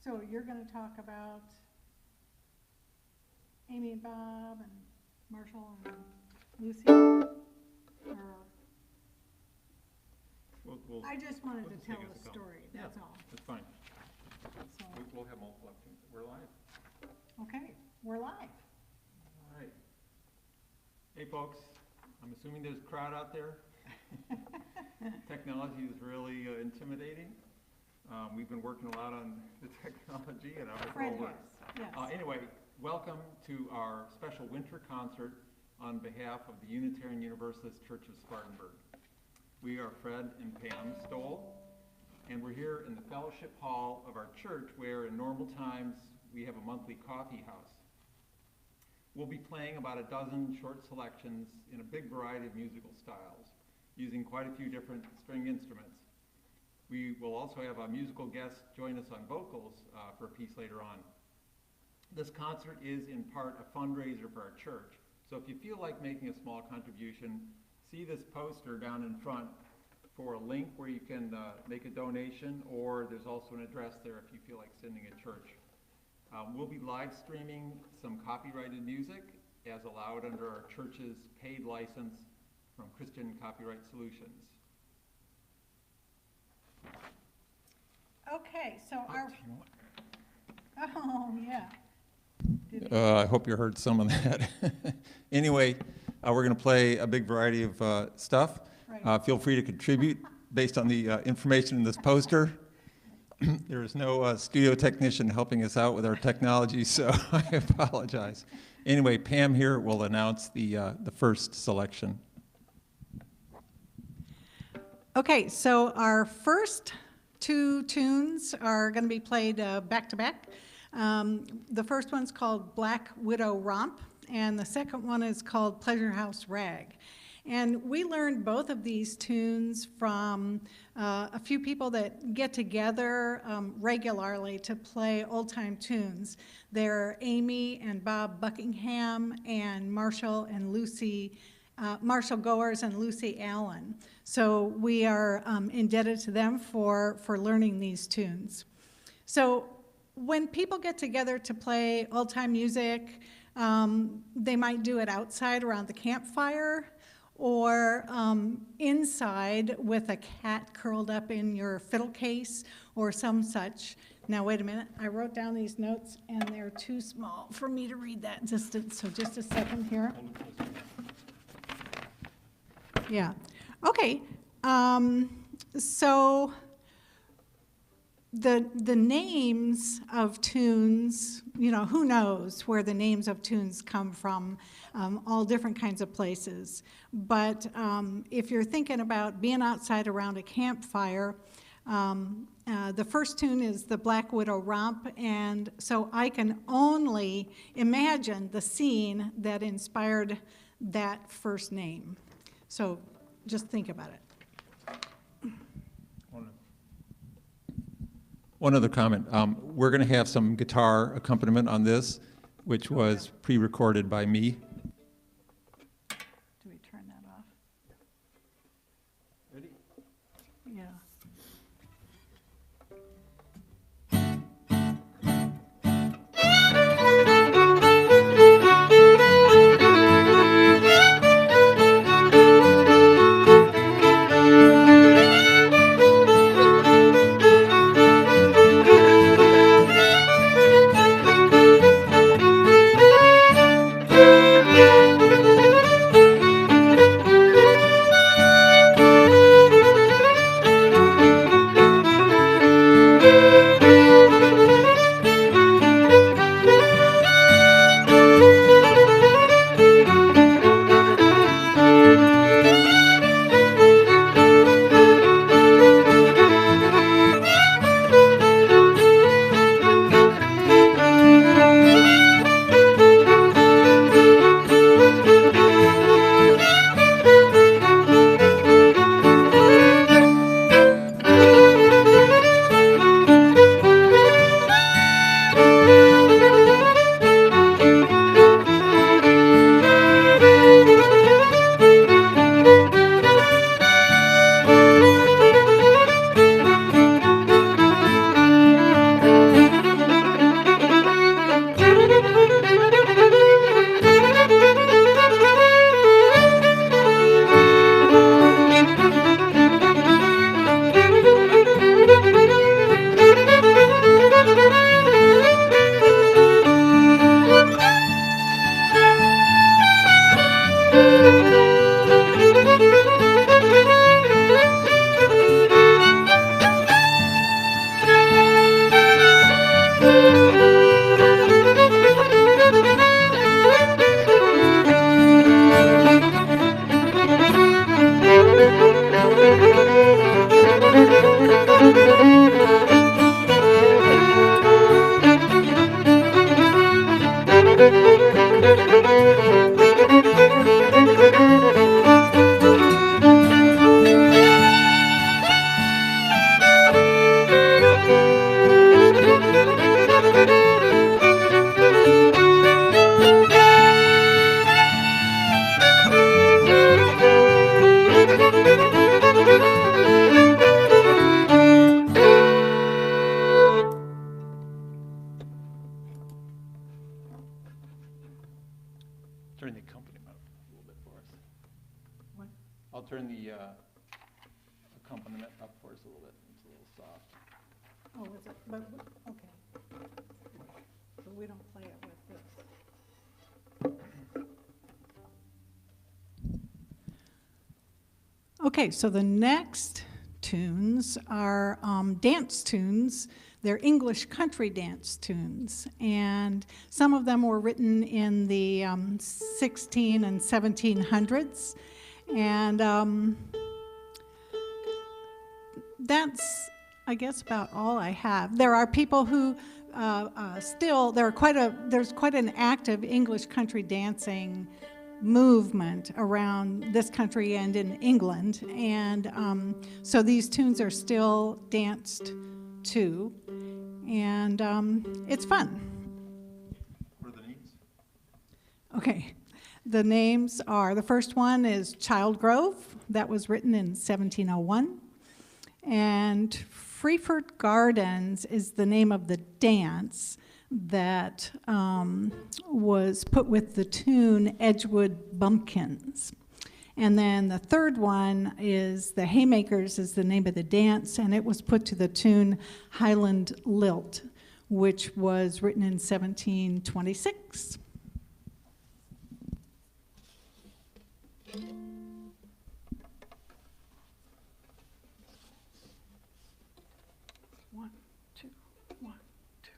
So you're going to talk about Amy and Bob and Marshall and Lucy? Or I just wanted to tell the story, that's all. That's fine. So, We'll have multiple options. We're live. okay, we're live. All right. Hey, folks. I'm assuming there's a crowd out there. Technology is really intimidating. We've been working a lot on the technology, and I hope it all works. Yes. Anyway, welcome to our special winter concert on behalf of the Unitarian Universalist Church of Spartanburg. We are Fred and Pam Stoll, and we're here in the fellowship hall of our church, where in normal times we have a monthly coffee house. We'll be playing about a dozen short selections in a big variety of musical styles, using quite a few different string instruments. We will also have a musical guest join us on vocals for a piece later on. This concert is in part a fundraiser for our church, so if you feel like making a small contribution, see this poster down in front for a link where you can make a donation, or there's also an address there if you feel like sending a church. We'll be live streaming some copyrighted music as allowed under our church's paid license from Christian Copyright Solutions. Okay, so our... Oh, yeah. I hope you heard some of that. Anyway, we're going to play a big variety of stuff. Right. Feel free to contribute based on the information in this poster. There is no studio technician helping us out with our technology, so I apologize. Anyway, Pam here will announce the first selection. Okay, so our first two tunes are going to be played back to back. The first one's called Black Widow Romp, and the second one is called Pleasure House Rag. And we learned both of these tunes from a few people that get together regularly to play old-time tunes. They're Amy and Bob Buckingham and Marshall and Lucy, Marshall Goers and Lucy Allen. So we are indebted to them for learning these tunes. So when people get together to play old-time music, they might do it outside around the campfire, or inside with a cat curled up in your fiddle case or some such. Now wait a minute, I wrote down these notes and they're too small for me to read that distance, so just a second here. Yeah, okay, so the names of tunes, you know, who knows where the names of tunes come from, all different kinds of places. But if you're thinking about being outside around a campfire, the first tune is the Black Widow Romp, and so I can only imagine the scene that inspired that first name. So just think about it. One other comment. We're going to have some guitar accompaniment on this, which was pre-recorded by me. Do we turn that off? Ready? Yeah. Turn the accompaniment up a little bit for us. What? I'll turn the accompaniment up for us a little bit. It's a little soft. Oh, is it, but, okay. So we don't play it with this. Okay, so the next tunes are dance tunes. They're English country dance tunes, and some of them were written in the 16 and 1700s, and that's, I guess, about all I have. There are people who there's quite an active English country dancing movement around this country and in England, and so these tunes are still danced to, and it's fun. What are the names? Okay, the names are, the first one is Child Grove, that was written in 1701, and Freeford Gardens is the name of the dance that was put with the tune Edgewood Bumpkins. And then the third one is the Haymakers is the name of the dance, and it was put to the tune Highland Lilt, which was written in 1726. One, two, one, two.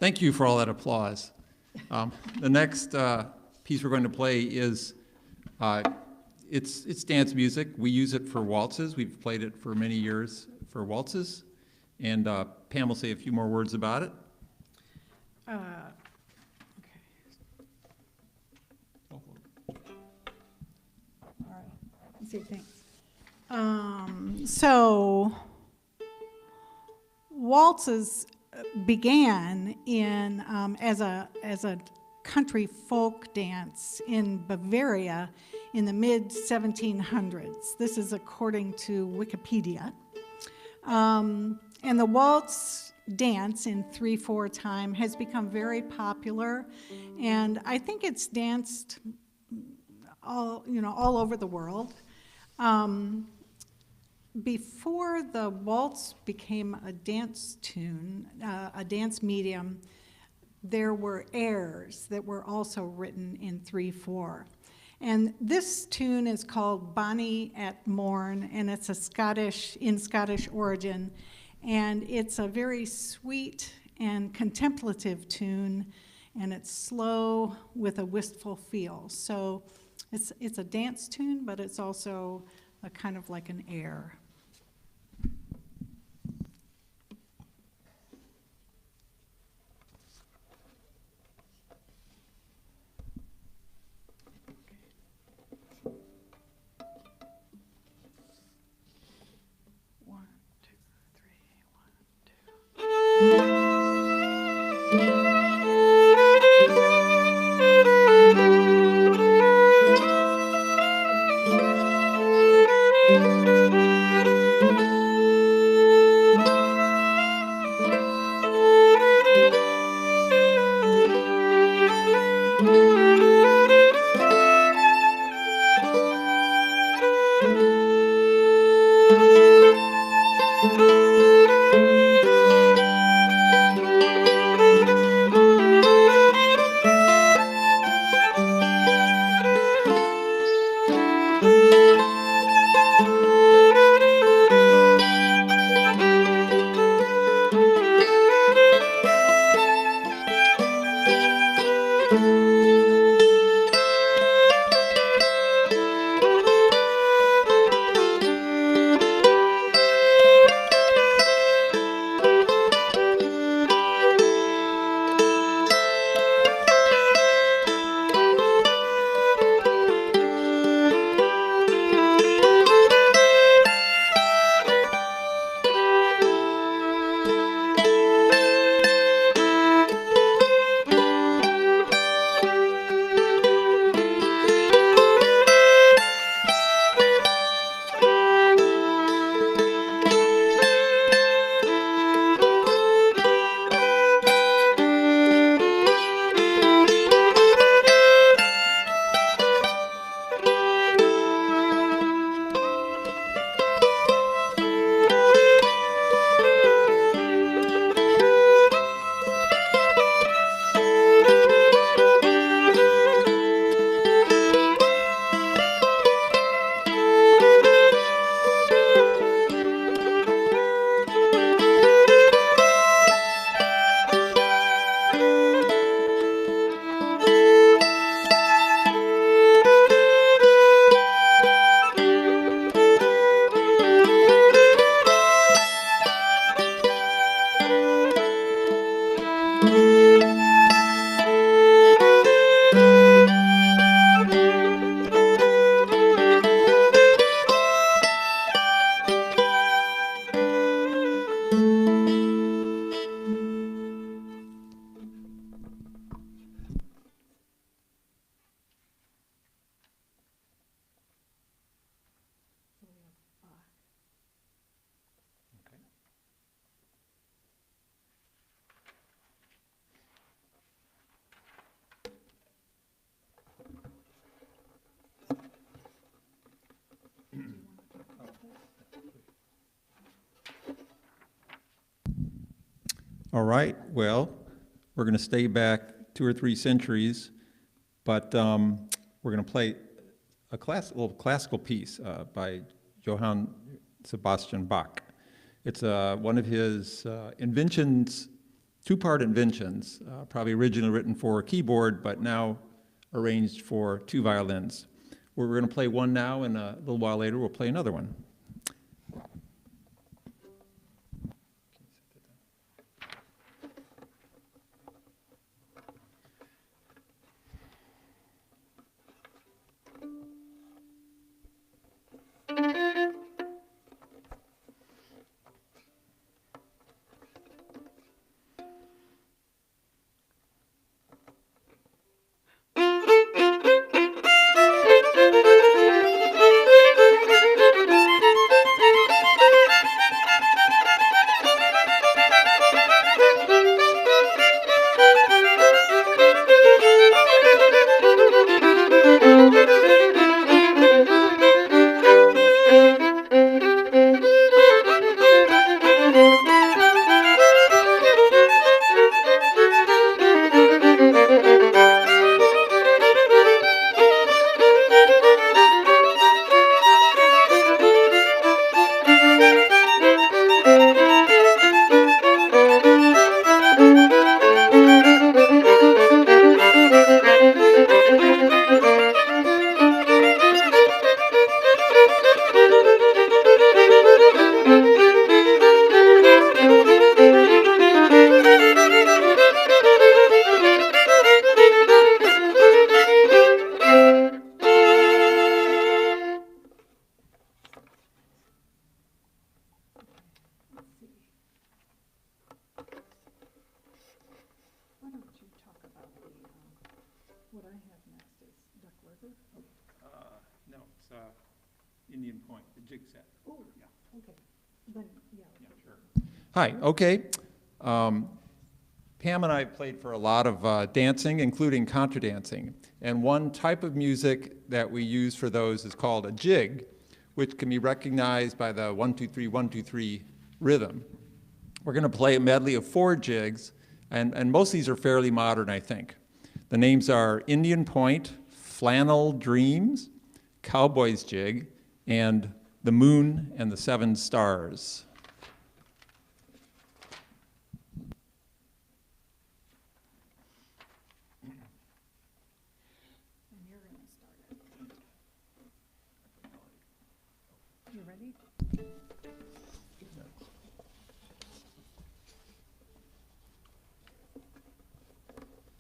Thank you for all that applause. The next piece we're going to play is, it's dance music. We use it for waltzes. We've played it for many years for waltzes. And Pam will say a few more words about it. Okay. All right. Let's see, thanks. So waltzes began in as a country folk dance in Bavaria in the mid 1700s. This is according to Wikipedia. And the waltz dance in 3/4 time has become very popular, and I think it's danced all over the world. Before the waltz became a dance tune, a dance medium, there were airs that were also written in 3/4. And this tune is called Bonnie at Morn, and it's in Scottish origin. And it's a very sweet and contemplative tune, and it's slow with a wistful feel. So it's a dance tune, but it's also a kind of like an air. All right, well, we're going to stay back 2 or 3 centuries, but we're going to play a little classical piece by Johann Sebastian Bach. It's one of his inventions two-part inventions, probably originally written for keyboard, but now arranged for two violins. We're going to play one now, and a little while later we'll play another one. No, it's Indian Point, the jig set. Oh, Yeah. okay. Then, yeah. Yeah, sure. Hi, okay. Pam and I played for a lot of dancing, including contra dancing. And one type of music that we use for those is called a jig, which can be recognized by the 1, 2, 3, 1, 2, 3 rhythm. We're going to play a medley of 4 jigs, and most of these are fairly modern, I think. The names are Indian Point, Flannel Dreams, Cowboy's Jig, and The Moon and the 7 Stars. And you're going to start it. You ready?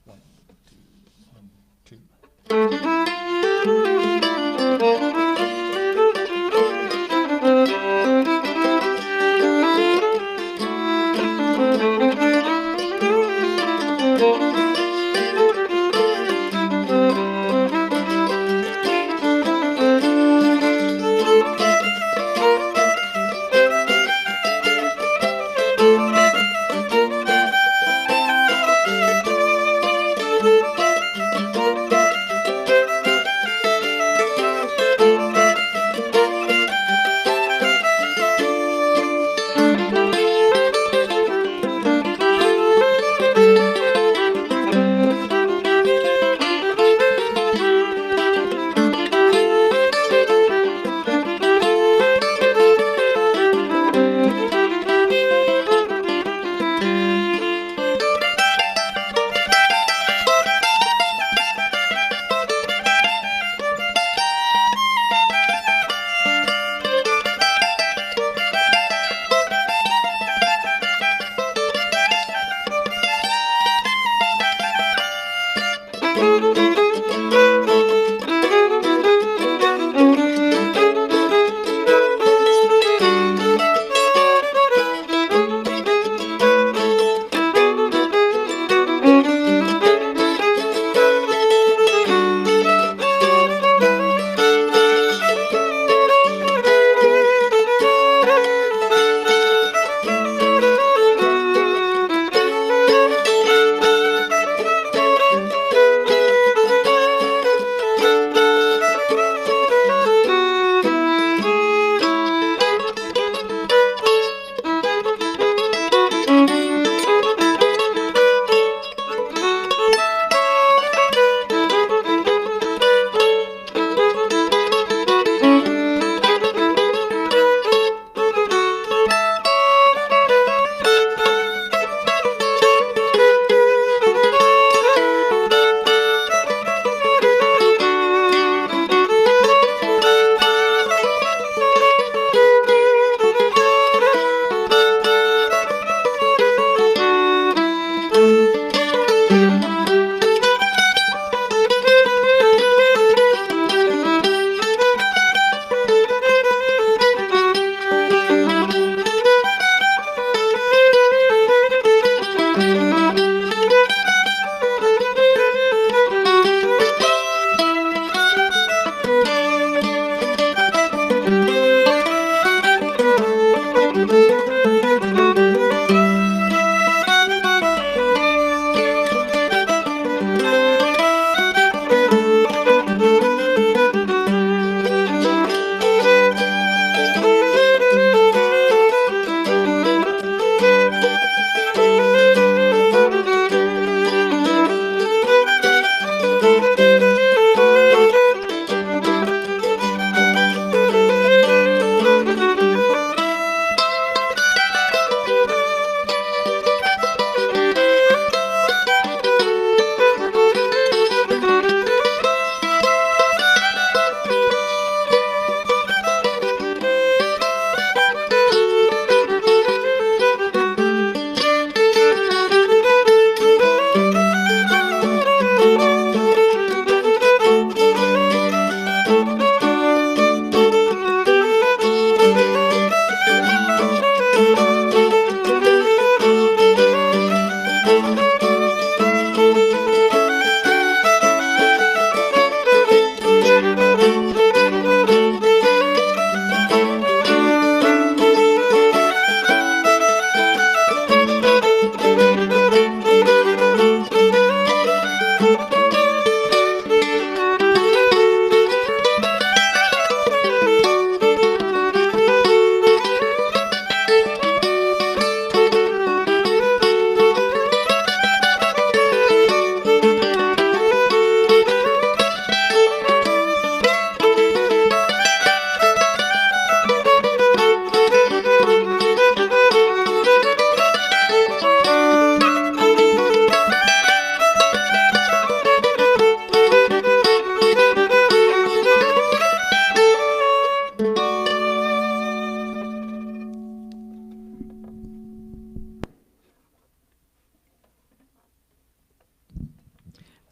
One, two, 1, 2.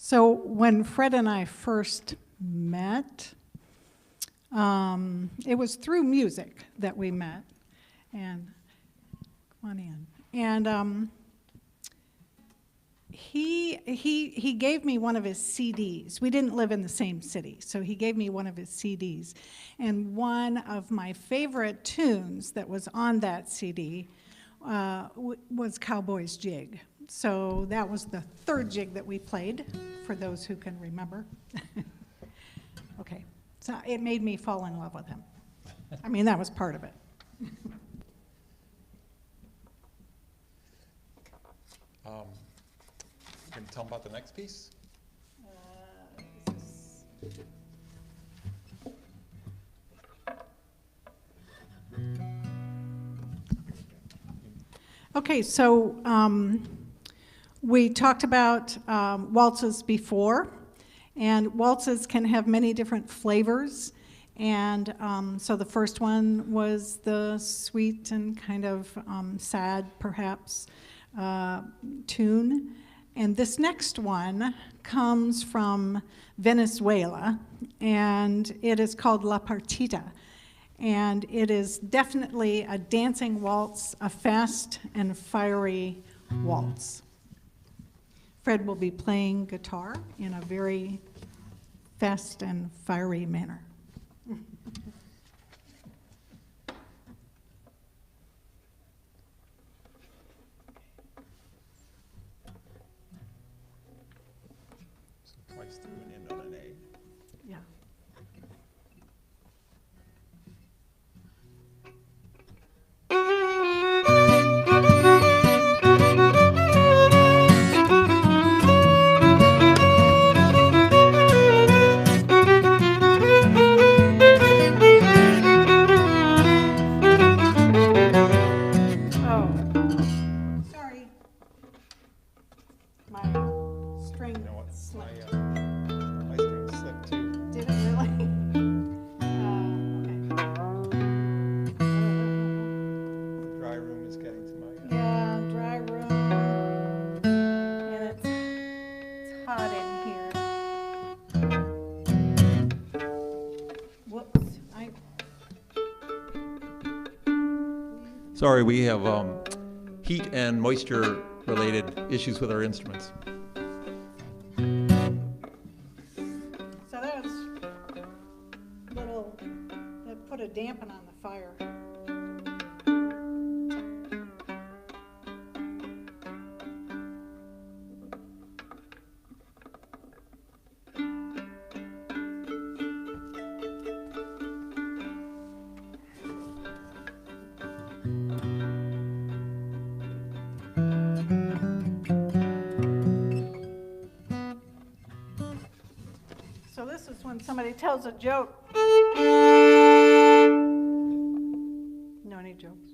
So when Fred and I first met, it was through music that we met. And come on in. And he gave me one of his CDs. We didn't live in the same city, so he gave me one of his CDs. And one of my favorite tunes that was on that CD was Cowboy's Jig. So that was the third jig that we played, for those who can remember. Okay, so it made me fall in love with him. I mean, that was part of it. Can you tell them about the next piece? Okay, so we talked about waltzes before, and waltzes can have many different flavors. And so the first one was the sweet and kind of sad, perhaps, tune. And this next one comes from Venezuela, and it is called La Partita. And it is definitely a dancing waltz, a fast and fiery waltz. Fred will be playing guitar in a very fast and fiery manner. So twice through and end on an A. Yeah. Sorry, we have heat and moisture related issues with our instruments. So that was little, that put a dampen on the fire. So this is when somebody tells a joke. Know any jokes?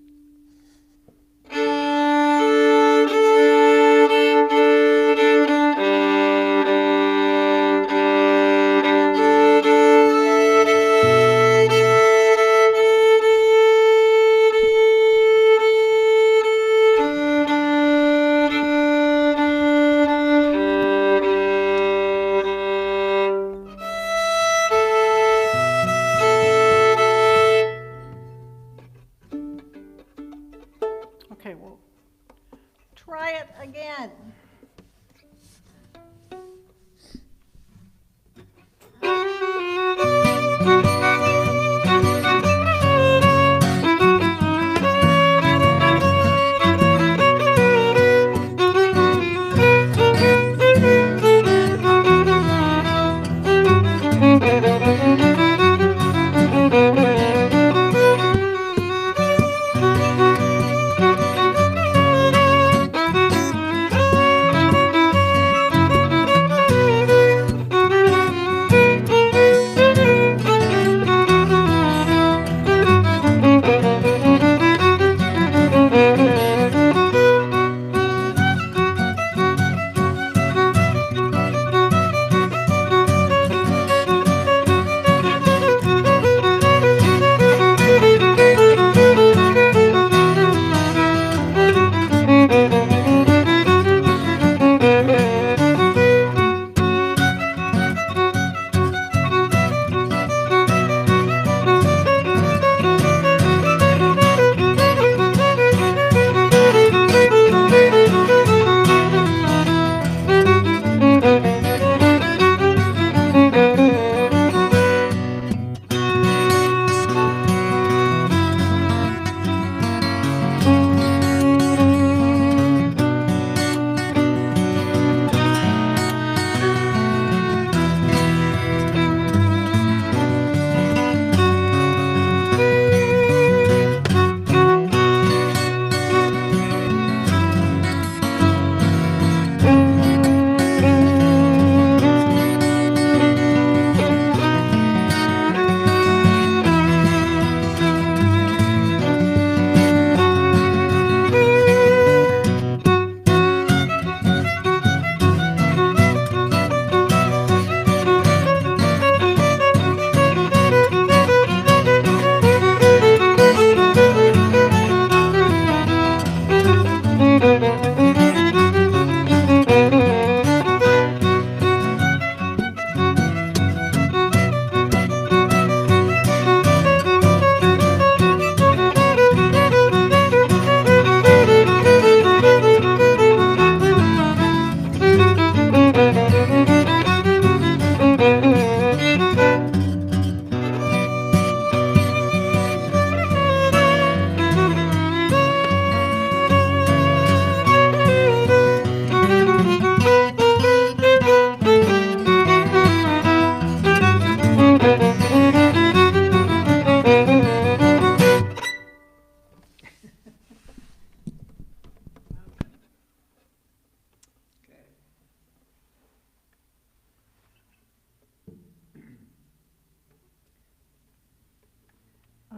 Okay, we'll try it again.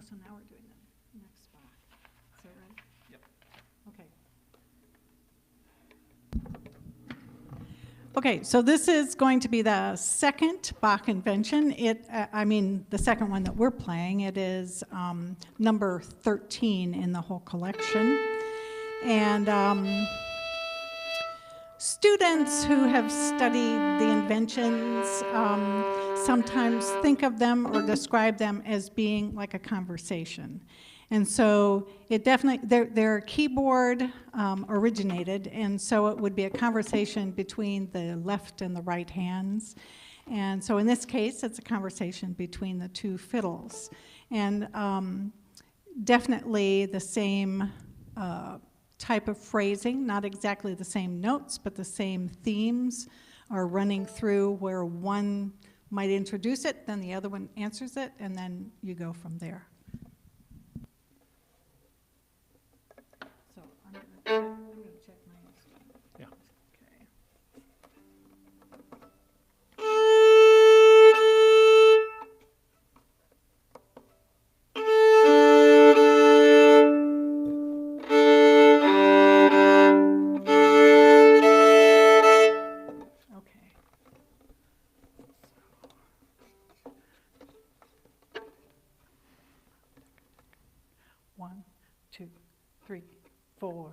so now we're doing the next Bach. Is that right? Yep. Okay. Okay, so this is going to be the second Bach invention. The second one that we're playing. It is number 13 in the whole collection. And students who have studied the inventions sometimes think of them or describe them as being like a conversation. And so it definitely, they're keyboard originated, and so it would be a conversation between the left and the right hands. And so in this case, it's a conversation between the two fiddles. And definitely the same type of phrasing, not exactly the same notes, but the same themes are running through, where one might introduce it, then the other one answers it, and then you go from there. So I'm going to check my instrument. Yeah. Okay. 1, 2, 3, 4.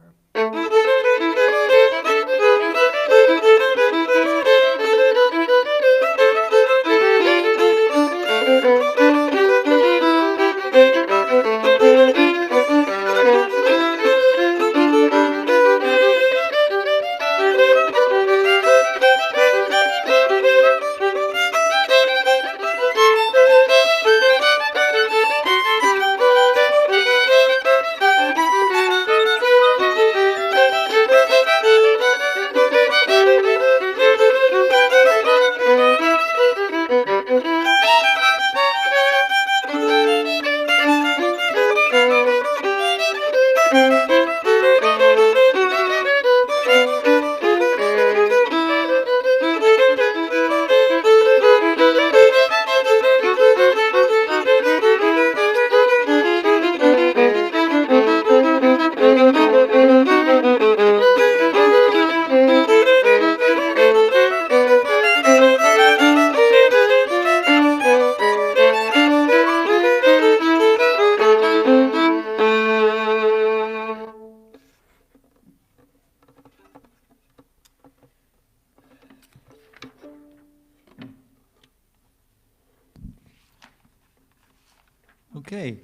Okay.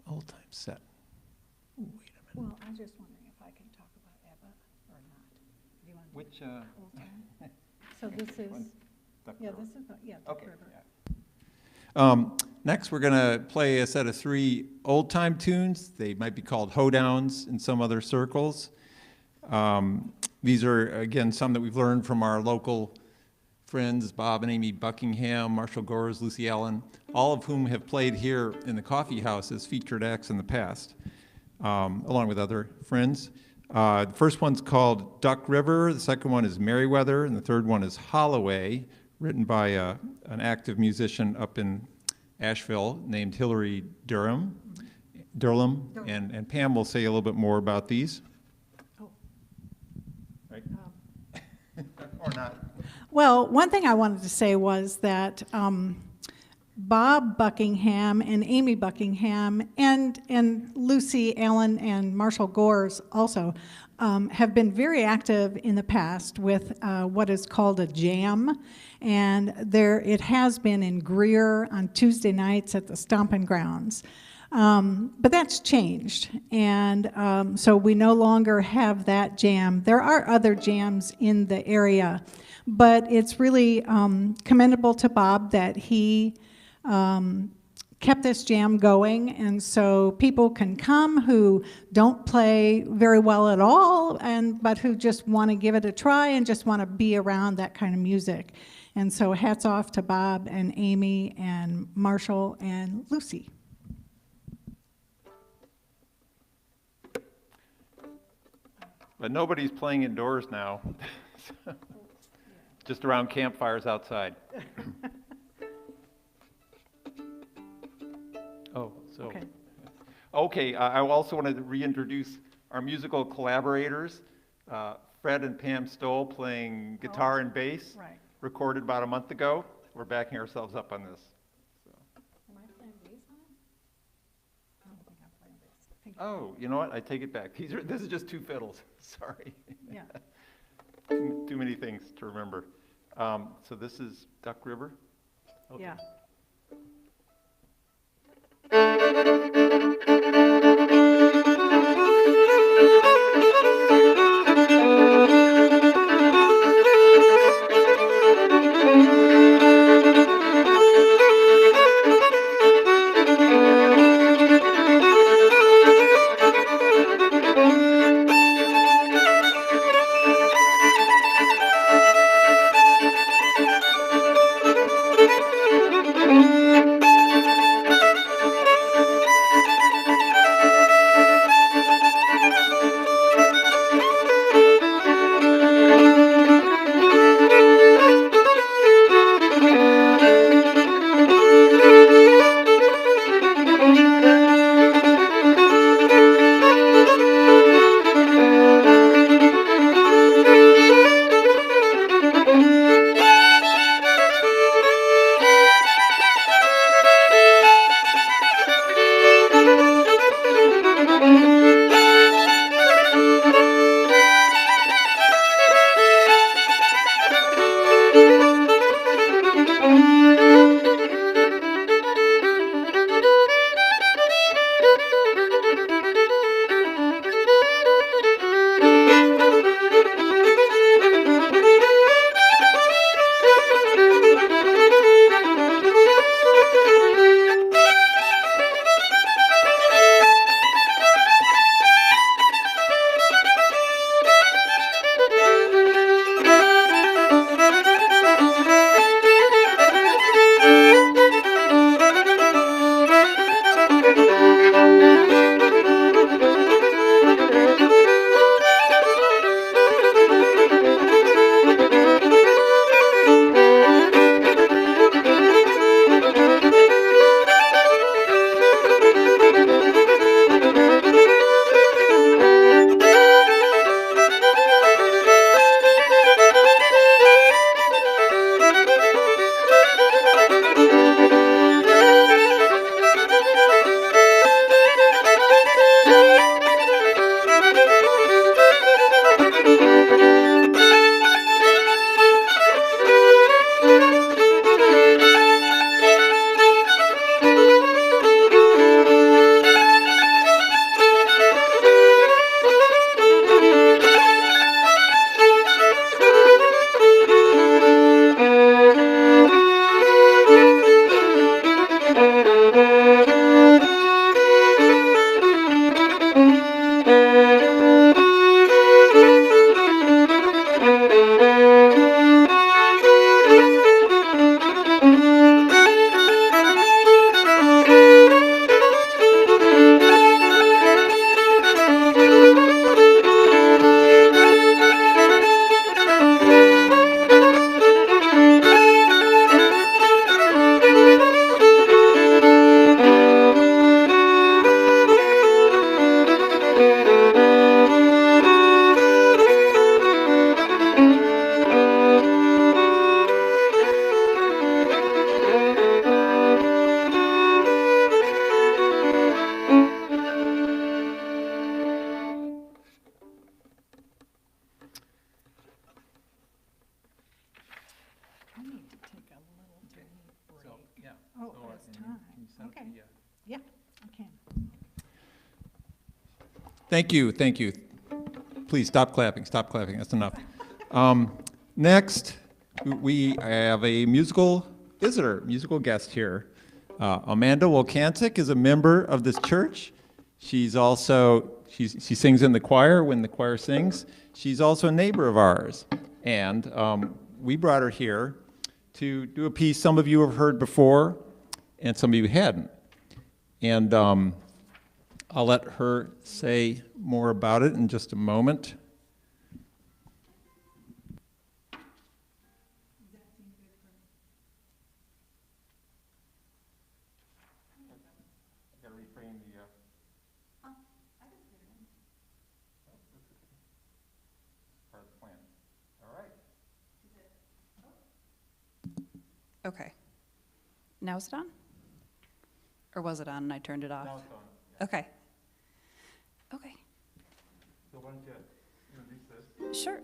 Old time set. Ooh, wait a minute. Well, I was just wondering if I can talk about ABBA or not. Do you want to Which, do old time? So this is, Duck yeah, River? this is, Duck Okay, River. yeah. Next, we're going to play a set of 3 old-time tunes. They might be called hoedowns in some other circles. These are, again, some that we've learned from our local friends, Bob and Amy Buckingham, Marshall Gores, Lucy Allen, all of whom have played here in the Coffeehouse as featured acts in the past, along with other friends. The first one's called Duck River, the second one is Merriweather, and the third one is Holloway, written by an active musician up in Asheville named Hillary Durham, and Pam will say a little bit more about these. Oh. Right? Or not. Well, one thing I wanted to say was that Bob Buckingham and Amy Buckingham and Lucy Allen and Marshall Gores also have been very active in the past with what is called a jam. And it has been in Greer on Tuesday nights at the Stomping Grounds. But that's changed, and so we no longer have that jam. There are other jams in the area, but it's really commendable to Bob that he kept this jam going, and so people can come who don't play very well at all, but who just want to give it a try and just want to be around that kind of music. And so hats off to Bob and Amy and Marshall and Lucy. But nobody's playing indoors now, just around campfires outside. Oh, so Okay, I also wanted to reintroduce our musical collaborators, Fred and Pam Stoll playing guitar and bass, Right. recorded about a month ago. We're backing ourselves up on this. So. Am I playing bass on it? I don't think I'm playing bass. I think Oh, you know what? I take it back. This is just two fiddles. Sorry. yeah. Too many things to remember. So this is Duck River. Okay. Yeah. Oh, it's time. Okay. Yeah, I can. Thank you, thank you. Please stop clapping, that's enough. Next, we have a musical visitor, musical guest here. Amanda Wolkancic is a member of this church. She's also, she sings in the choir when the choir sings. She's also a neighbor of ours. And we brought her here to do a piece some of you have heard before and some of you hadn't. And I'll let her say more about it in just a moment. Got to reframe the Okay. Now is it on? Or was it on and I turned it off? Now it's on. Okay. Okay. So why don't you introduce this? Sure.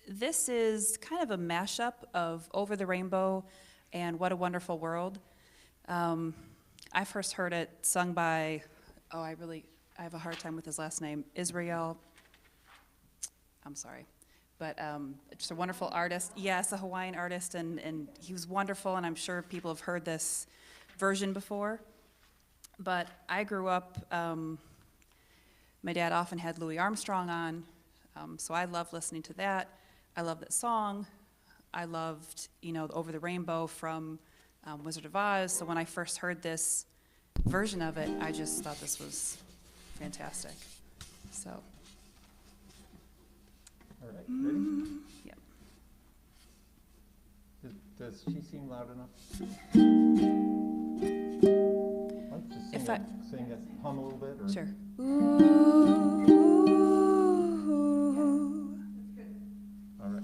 This is kind of a mashup of Over the Rainbow and What a Wonderful World. I first heard it sung by, I have a hard time with his last name, Israel. I'm sorry. But just a wonderful artist. Yes, a Hawaiian artist, and he was wonderful, and I'm sure people have heard this version before. But I grew up, my dad often had Louis Armstrong on, so I loved listening to that. I loved that song. I loved, Over the Rainbow from Wizard of Oz. So when I first heard this version of it, I just thought this was fantastic. So. All right, ready? Yep. Does she seem loud enough? Why don't you just If I- sing it, hum a little bit? Or? Sure. All right.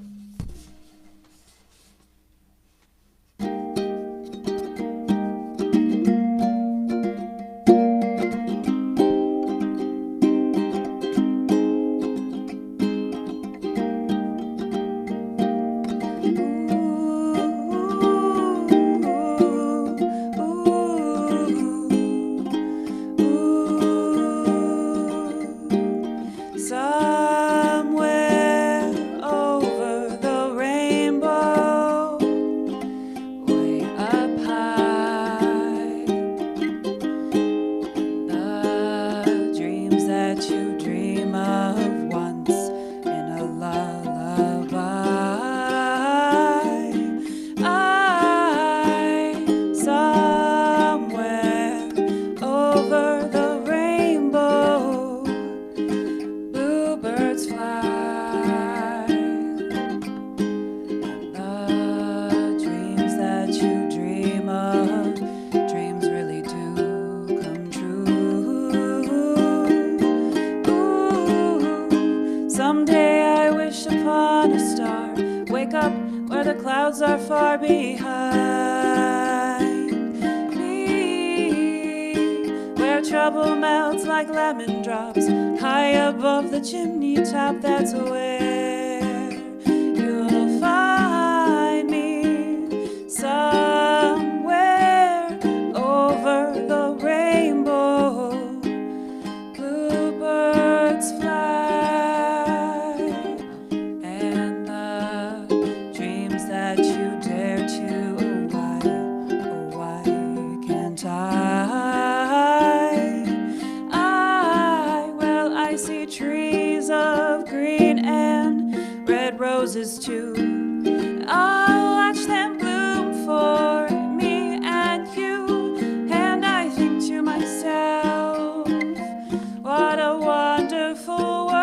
Somewhere over the rainbow, way up high, the dreams that you dream of once in a lullaby. Somewhere over the rainbow, bluebirds fly. The dreams that you dream of, dreams really do come true. Ooh, someday I wish upon a star, wake up where the clouds are far behind me, where trouble melts like lemon drops, high above the chimney top. That's where you'll find me, somewhere over the rainbow, bluebirds fly, and the dreams that you dare to, oh why can't well, I see trees of green and red roses too. I'll watch them bloom for me and you, and I think to myself, what a wonderful world.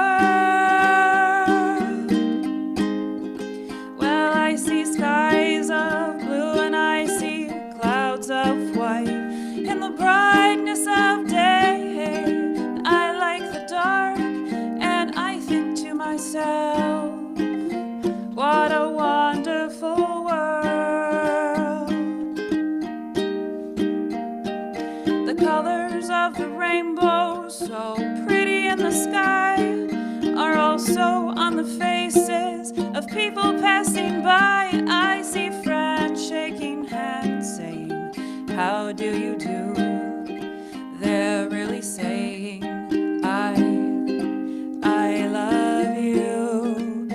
Well, I see skies of blue and I see clouds of white in the brightness of day. I like the dark, and I think to myself, what a wonderful world. The colors of the rainbow, so pretty in the sky, are also on the faces of people passing by. I see friends shaking hands, saying, how do you do? They're really saying, I love you.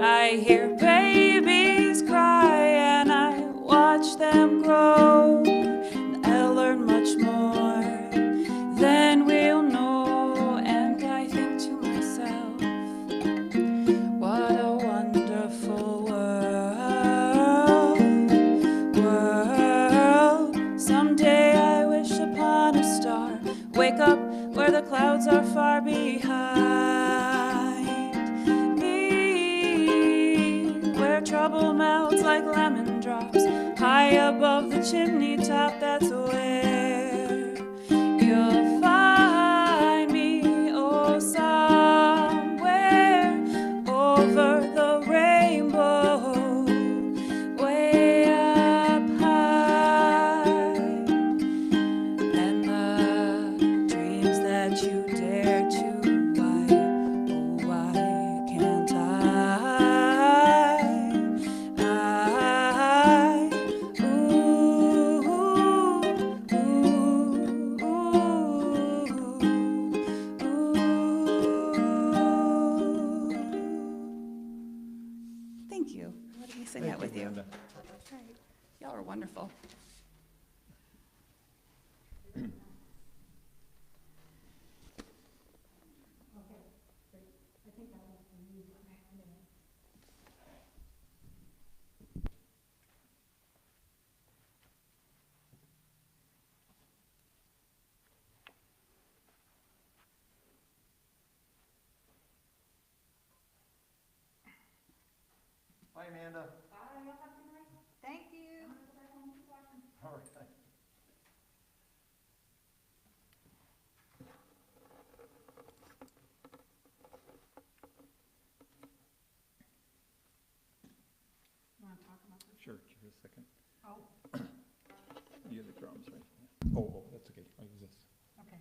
I hear babies cry and I watch them grow, and I'll learn much more than we'll know, and I think to myself, what a wonderful world. Someday I wish upon a star, wake up where the clouds are far behind me, where trouble melts like lemon drops, high above the chimney top. That's where you'll find me, oh, somewhere over the rainbow, way up sing that with you. Great. Y'all are wonderful. Bye, Amanda. Thank you. All right. You want to talk about this? Sure, just a second. Oh, You have the drums, right? Oh, that's okay. I'll use this. okay.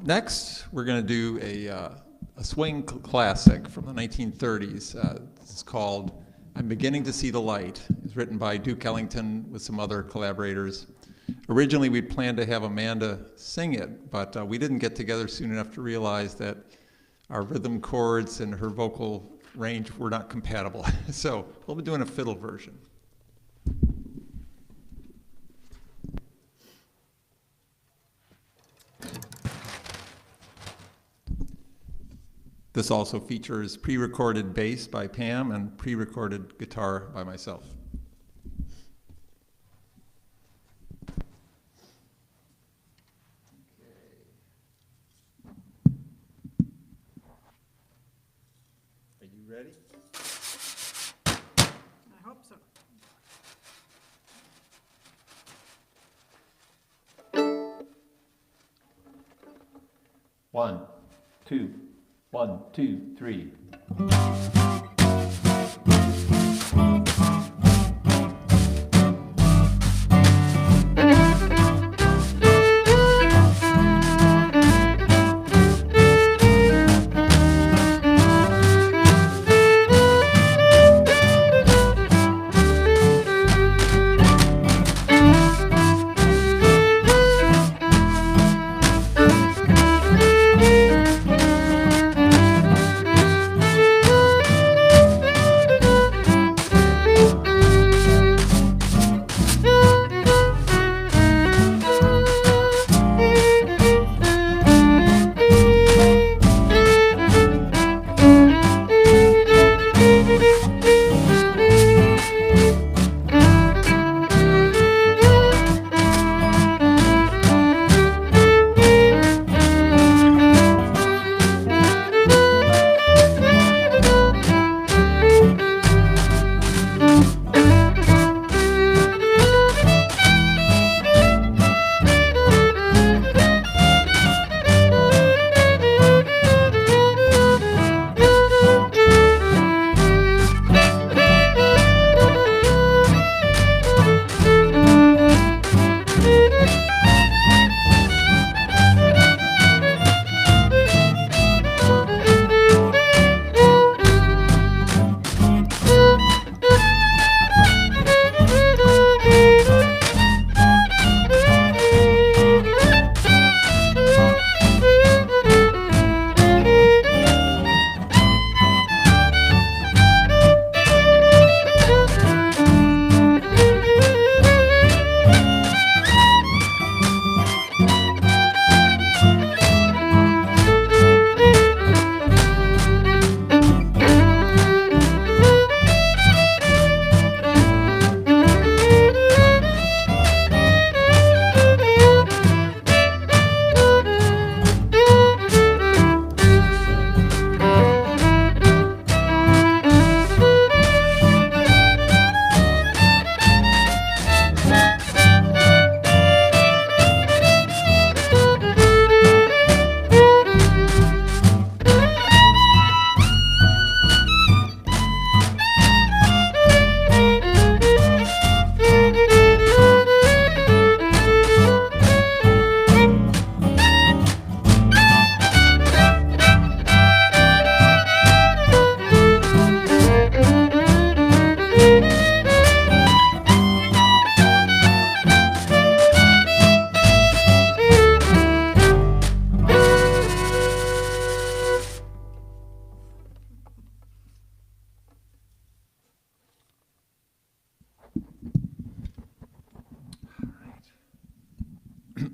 Next, we're going to do a swing classic from the 1930s. It's called I'm Beginning to See the Light. It's written by Duke Ellington with some other collaborators. Originally, we'd planned to have Amanda sing it, but we didn't get together soon enough to realize that our rhythm chords and her vocal range were not compatible. So we'll be doing a fiddle version. This also features pre-recorded bass by Pam and pre-recorded guitar by myself. Are you ready? I hope so. One, two. 1, 2, 3.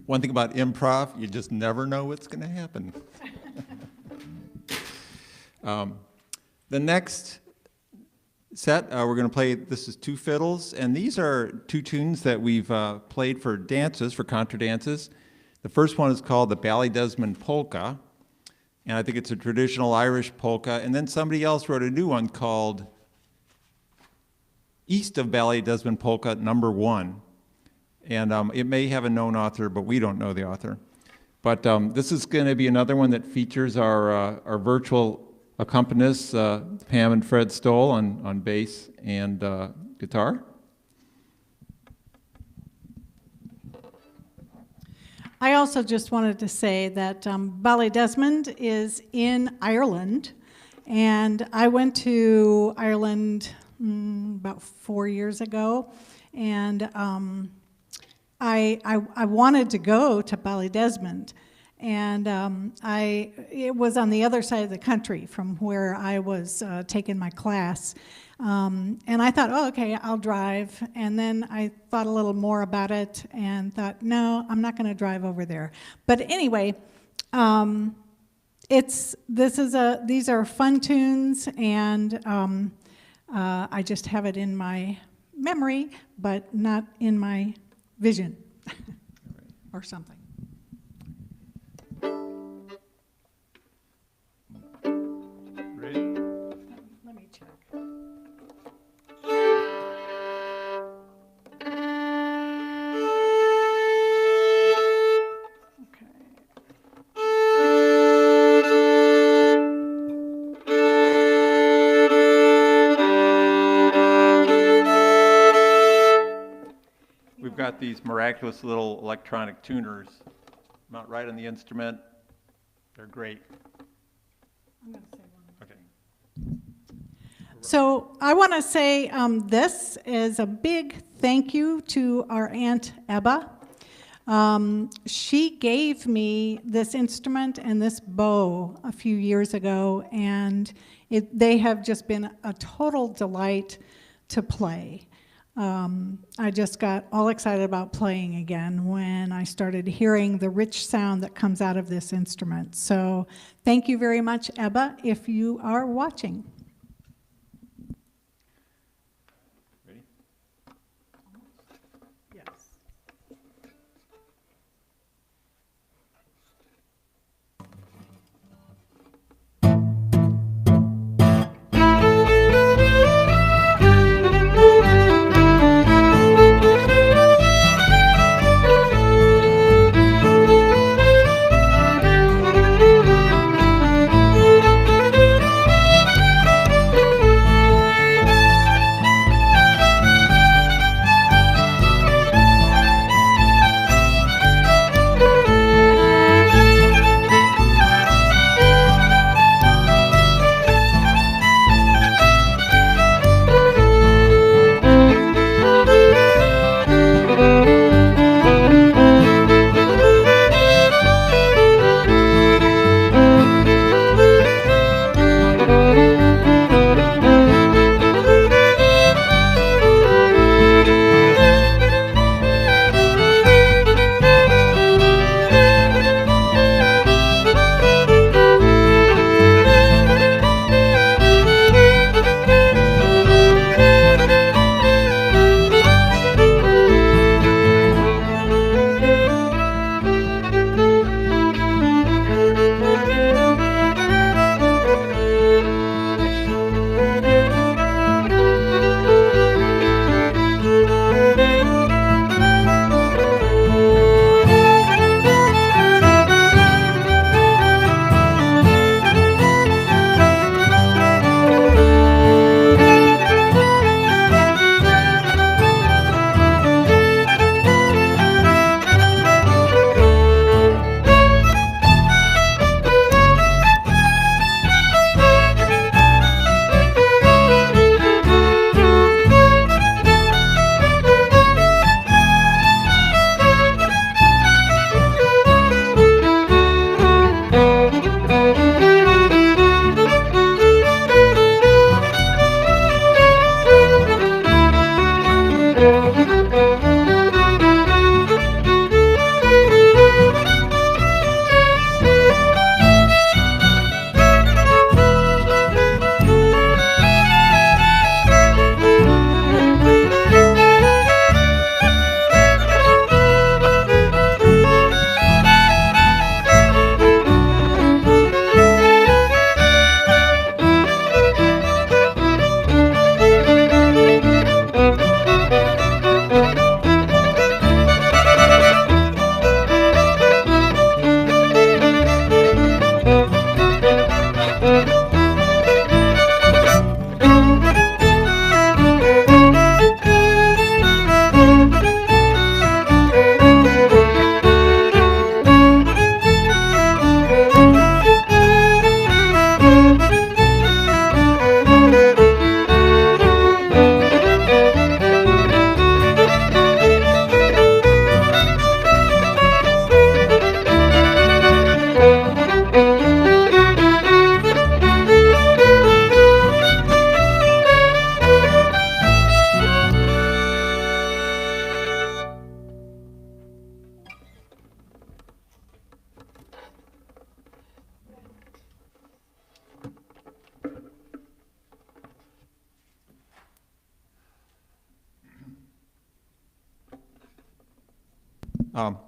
One thing about improv, you just never know what's going to happen. The next set, we're going to play, this is two fiddles, and these are two tunes that we've played for dances, for contra dances. The first one is called the Ballydesmond Polka, and I think it's a traditional Irish polka, and then somebody else wrote a new one called East of Ballydesmond Polka Number 1. And it may have a known author, but we don't know the author. But this is going to be another one that features our virtual accompanists, Pam and Fred Stoll on bass and guitar. I also just wanted to say that Ballydesmond is in Ireland, and I went to Ireland about 4 years ago, and I wanted to go to Ballydesmond, and it was on the other side of the country from where I was taking my class. And I thought, oh, okay, I'll drive. And then I thought a little more about it and thought, no, I'm not going to drive over there. But anyway, these are fun tunes, and I just have it in my memory, but not in my vision or something. Ready? Let me check. We've got these miraculous little electronic tuners mount right on the instrument. They're great. I'm going to say one. Okay. So I want to say this is a big thank you to our Aunt Ebba. She gave me this instrument and this bow a few years ago, and they have just been a total delight to play. I just got all excited about playing again when I started hearing the rich sound that comes out of this instrument. So thank you very much, Ebba, if you are watching. Ready? Yes.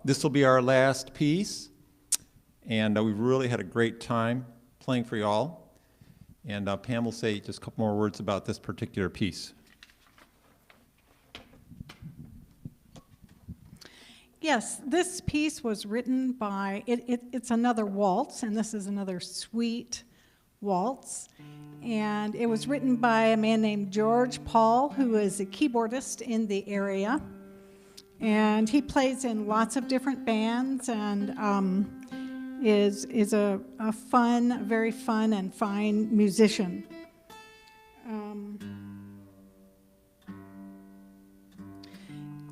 This will be our last piece, and we've really had a great time playing for you all. And Pam will say just a couple more words about this particular piece. Yes, this piece was written by, it's another waltz, and this is another sweet waltz. And it was written by a man named George Paul, who is a keyboardist in the area. And he plays in lots of different bands and is a fun, very fun and fine musician.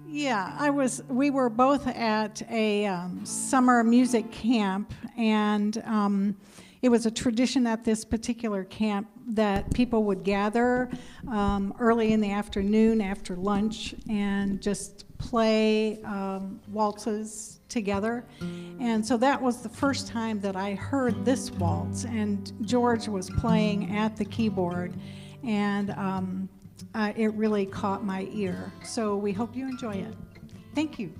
Yeah, we were both at a summer music camp, and it was a tradition at this particular camp that people would gather early in the afternoon after lunch and just play waltzes together. And so that was the first time that I heard this waltz, and George was playing at the keyboard, and it really caught my ear. So we hope you enjoy it. Thank you.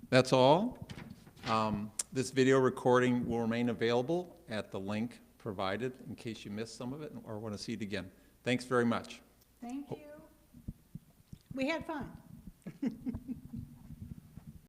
That's all. This video recording will remain available at the link provided in case you missed some of it or want to see it again. Thanks very much. Thank you. We had fun.